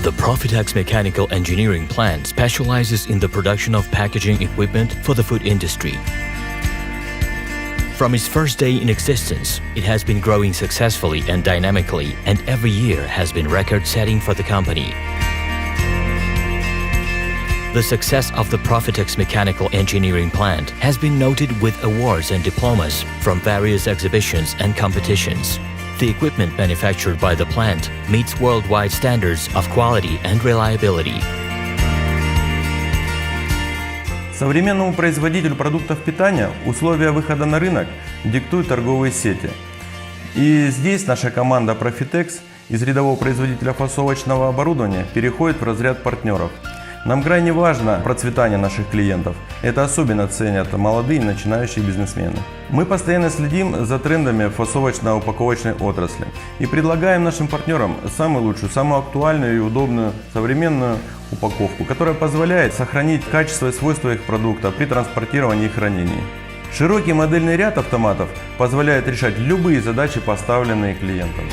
The Profitex mechanical engineering plant specializes in the production of packaging equipment for the food industry. From its first day in existence, it has been growing successfully and dynamically, and every year has been record-setting for the company. The success of the Profitex mechanical engineering plant has been noted with awards and diplomas from various exhibitions and competitions. The equipment manufactured by the plant meets worldwide standards of quality and reliability. Современному производителю продуктов питания условия выхода на рынок диктуют торговые сети. И здесь наша команда Profitex из рядового производителя фасовочного оборудования переходит в разряд партнеров. Нам крайне важно процветание наших клиентов. Это особенно ценят молодые начинающие бизнесмены. Мы постоянно следим за трендами фасовочно-упаковочной отрасли и предлагаем нашим партнерам самую лучшую, самую актуальную и удобную современную упаковку, которая позволяет сохранить качество и свойства их продукта при транспортировании и хранении. Широкий модельный ряд автоматов позволяет решать любые задачи, поставленные клиентам.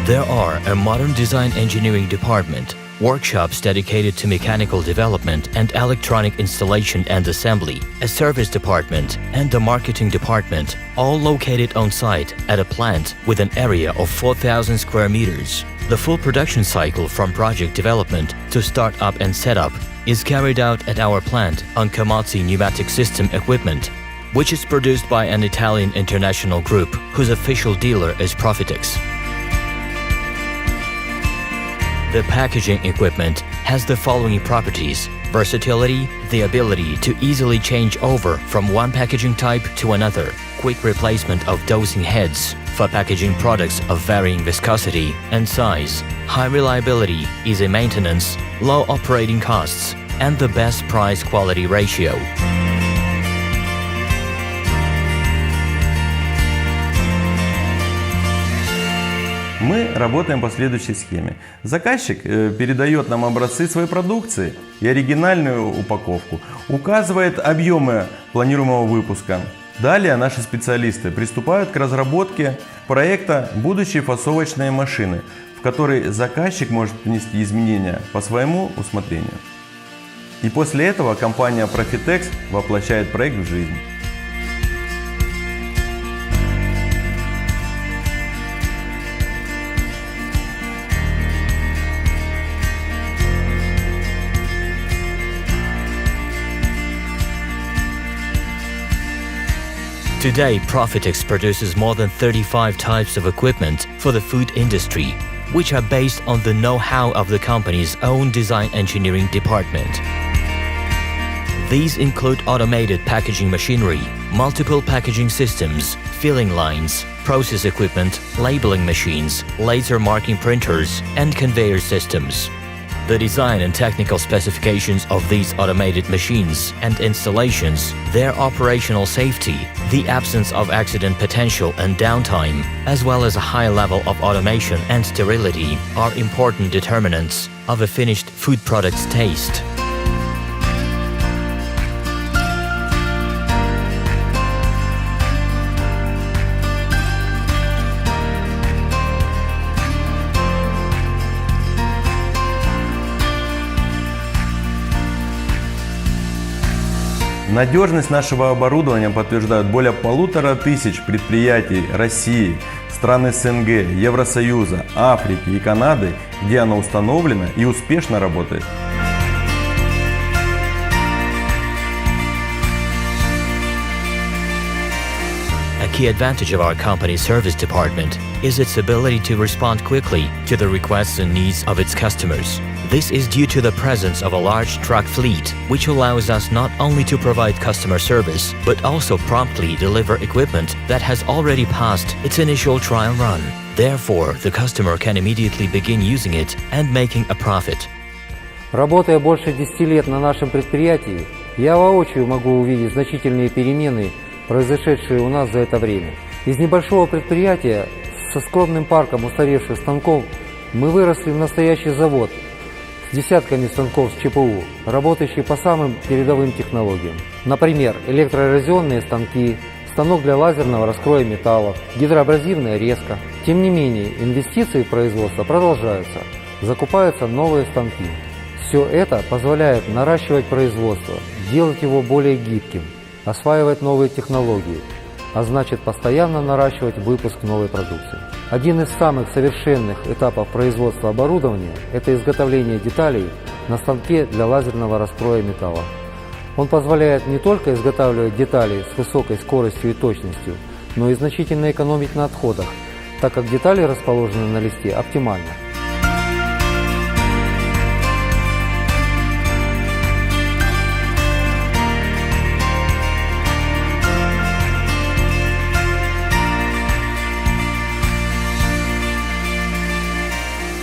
There are a modern design engineering department, workshops dedicated to mechanical development and electronic installation and assembly, a service department, and a marketing department, all located on site at a plant with an area of 4,000 square meters. The full production cycle from project development to start up and setup is carried out at our plant on Camazzi pneumatic system equipment, which is produced by an Italian international group whose official dealer is Profitex. The packaging equipment has the following properties: versatility, the ability to easily change over from one packaging type to another, quick replacement of dosing heads for packaging products of varying viscosity and size, high reliability, easy maintenance, low operating costs, and the best price-quality ratio. Мы работаем по следующей схеме. Заказчик передает нам образцы своей продукции и оригинальную упаковку, указывает объемы планируемого выпуска. Далее наши специалисты приступают к разработке проекта будущей фасовочной машины, в которой заказчик может внести изменения по своему усмотрению. И после этого компания Profitex воплощает проект в жизнь. Today, Profitex produces more than 35 types of equipment for the food industry, which are based on the know-how of the company's own design engineering department. These include automated packaging machinery, multiple packaging systems, filling lines, process equipment, labeling machines, laser marking printers, and conveyor systems. The design and technical specifications of these automated machines and installations, their operational safety, the absence of accident potential and downtime, as well as a high level of automation and sterility, are important determinants of a finished food product's taste. Надежность нашего оборудования подтверждают более 1500 предприятий России, стран СНГ, Евросоюза, Африки и Канады, где оно установлено и успешно работает. A key advantage of our company's service department is its ability to respond quickly to the requests and needs of its customers. This is due to the presence of a large truck fleet, which allows us not only to provide customer service, but also promptly deliver equipment that has already passed its initial trial run. Therefore, the customer can immediately begin using it and making a profit. Работая больше 10 лет на нашем предприятии, Я воочию могу увидеть значительные перемены, произошедшие у нас за это время. Из небольшого предприятия со скромным парком устаревших станков мы выросли в настоящий завод с десятками станков с ЧПУ, работающий по самым передовым технологиям. Например, электроэрозионные станки, станок для лазерного раскроя металлов, гидроабразивная резка. Тем не менее, инвестиции в производство продолжаются, закупаются новые станки. Все это позволяет наращивать производство, делать его более гибким, осваивать новые технологии, а значит постоянно наращивать выпуск новой продукции. Один из самых совершенных этапов производства оборудования – это изготовление деталей на станке для лазерного раскроя металла. Он позволяет не только изготавливать детали с высокой скоростью и точностью, но и значительно экономить на отходах, так как детали расположены на листе оптимально.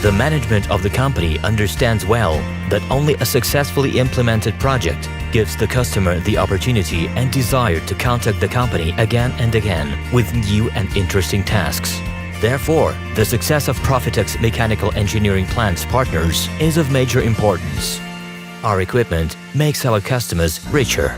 The management of the company understands well that only a successfully implemented project gives the customer the opportunity and desire to contact the company again and again with new and interesting tasks. Therefore, the success of Profitex mechanical engineering plants partners is of major importance. Our equipment makes our customers richer.